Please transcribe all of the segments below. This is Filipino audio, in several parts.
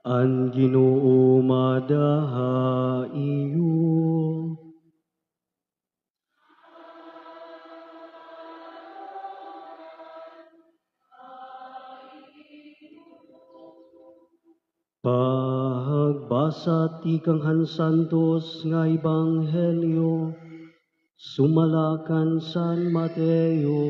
An Ginoo madaha iyo. Pagbasa ti Kanghan Santos nga Ebanghelyo sumalakan San Mateo.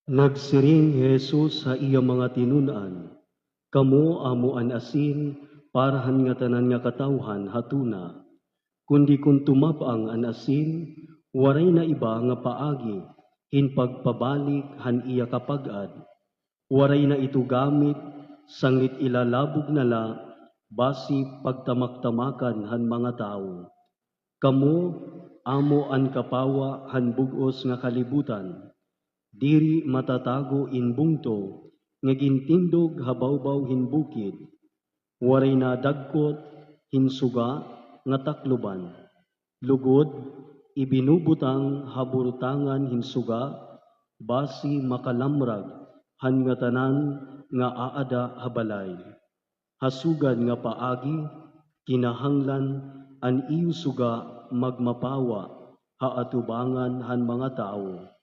Nagsiring Jesus sa iya mga tinunan, "Kamo amo an asin, parahan nga tanan nga katawhan hatuna. Kundi kung tumapang an asin, waray na iba nga paagi, hinpagpabalik han iya kapag-ad. Waray na ito gamit, sangit ilalabog nala, basi pagtamak-tamakan han mga tao. Kamo amo an kapawa han bugos nga kalibutan. Diri matatago in bungto, nga gintindog habawbaw hin bukid. Waray na dagkot, hinsuga, nga takloban. Lugod, ibinubutang haburutangan hinsuga, basi makalamrag, han nga tanan nga aada habalay. Hasugan nga paagi, kinahanglan, an iyo suga magmapawa, haatubangan han mga tao.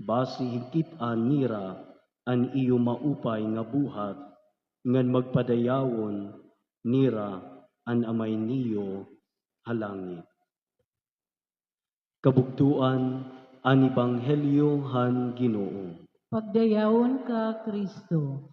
Basi higit-an nira an iyo maupay nga buhat, ngan magpadayawon nira an amay niyo halangit. Kabugtuan an Ebanghelyo han Ginoo. Pagdayawon ka, Kristo.